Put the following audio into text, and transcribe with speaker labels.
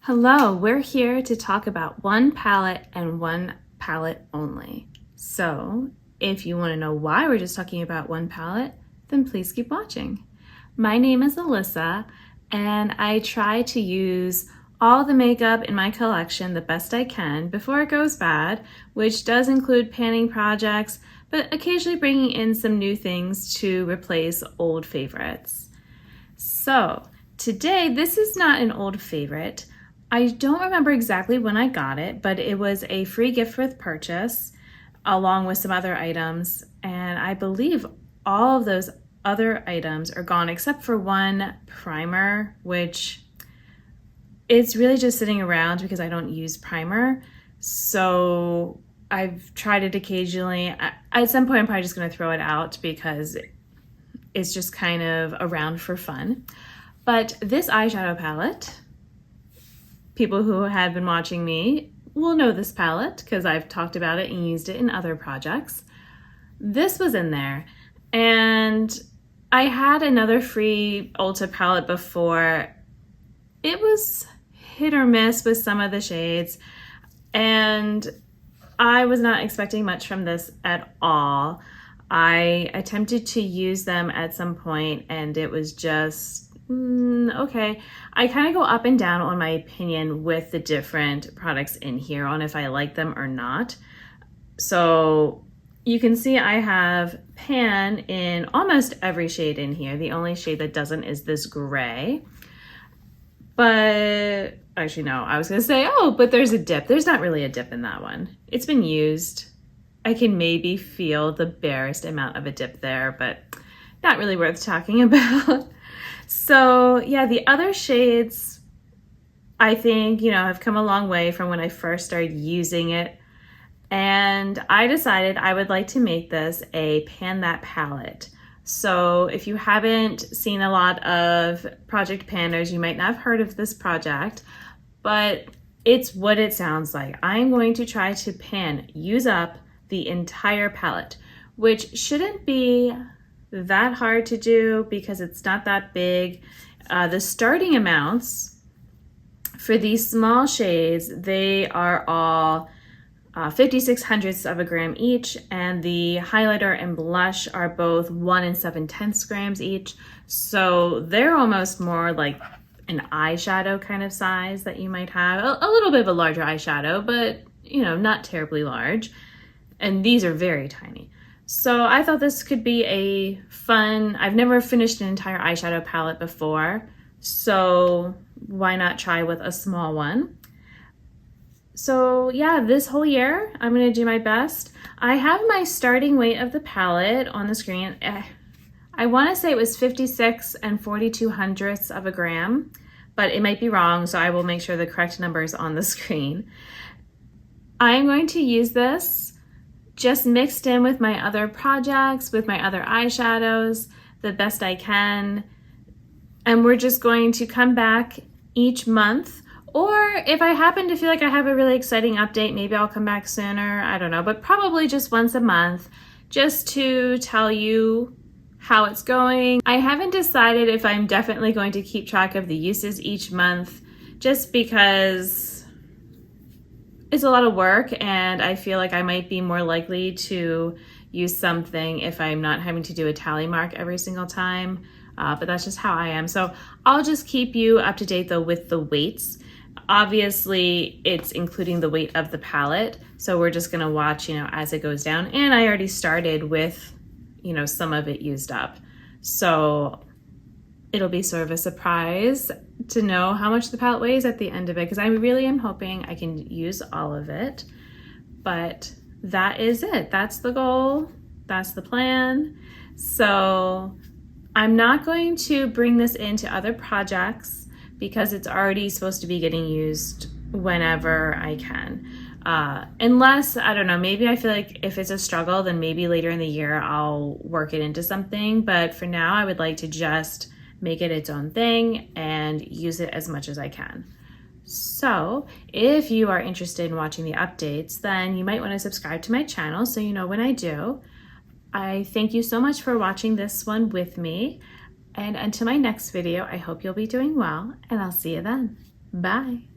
Speaker 1: Hello, we're here to talk about one palette and one palette only. So if you want to know why we're just talking about one palette, then please keep watching. My name is Alyssa, and I try to use all the makeup in my collection the best I can before it goes bad, which does include panning projects, but occasionally bringing in some new things to replace old favorites. So today, this is not an old favorite. I don't remember exactly when I got it, but it was a free gift with purchase along with some other items. And I believe all of those other items are gone except for one primer, which it's really just sitting around because I don't use primer. So I've tried it occasionally. At some point, I'm probably just going to throw it out because it's just kind of around for fun. But this eyeshadow palette, people who have been watching me will know this palette because I've talked about it and used it in other projects. This was in there, and I had another free Ulta palette before. It was hit or miss with some of the shades, and I was not expecting much from this at all. I attempted to use them at some point, and it was just okay. I kind of go up and down on my opinion with the different products in here on if I like them or not. So you can see I have pan in almost every shade in here. The only shade that doesn't is this gray. But actually, no, I was going to say, oh, but there's a dip. There's not really a dip in that one. It's been used. I can maybe feel the barest amount of a dip there, but not really worth talking about. So yeah, the other shades, I think, have come a long way from when I first started using it. And I decided I would like to make this a pan that palette. So if you haven't seen a lot of project panners, you might not have heard of this project, but it's what it sounds like. I'm going to try to use up the entire palette, which shouldn't be that hard to do because it's not that big. The starting amounts for these small shades, they are all 56/100ths of a gram each, and the highlighter and blush are both 1 7/10 grams each. So they're almost more like an eyeshadow kind of size that you might have. A little bit of a larger eyeshadow, but not terribly large. And these are very tiny. So I thought this could be a fun, I've never finished an entire eyeshadow palette before, so why not try with a small one? So yeah, this whole year, I'm gonna do my best. I have my starting weight of the palette on the screen. I wanna say it was 56 42/100ths of a gram, but it might be wrong, so I will make sure the correct number is on the screen. I'm going to use this just mixed in with my other projects, with my other eyeshadows, the best I can. And we're just going to come back each month. Or if I happen to feel like I have a really exciting update, maybe I'll come back sooner, I don't know, but probably just once a month, just to tell you how it's going. I haven't decided if I'm definitely going to keep track of the uses each month, just because it's a lot of work, and I feel like I might be more likely to use something if I'm not having to do a tally mark every single time, but that's just how I am. So I'll just keep you up to date though with the weights. Obviously, it's including the weight of the palette, so we're just gonna watch, as it goes down. And I already started with, some of it used up. So it'll be sort of a surprise to know how much the palette weighs at the end of it, because I really am hoping I can use all of it. But that is it. That's the goal. That's the plan. So I'm not going to bring this into other projects because it's already supposed to be getting used whenever I can. Unless, I don't know, maybe I feel like if it's a struggle, then maybe later in the year I'll work it into something. But for now, I would like to just make it its own thing and use it as much as I can. So if you are interested in watching the updates, then you might want to subscribe to my channel so you know when I do. I thank you so much for watching this one with me. And until my next video, I hope you'll be doing well, and I'll see you then. Bye.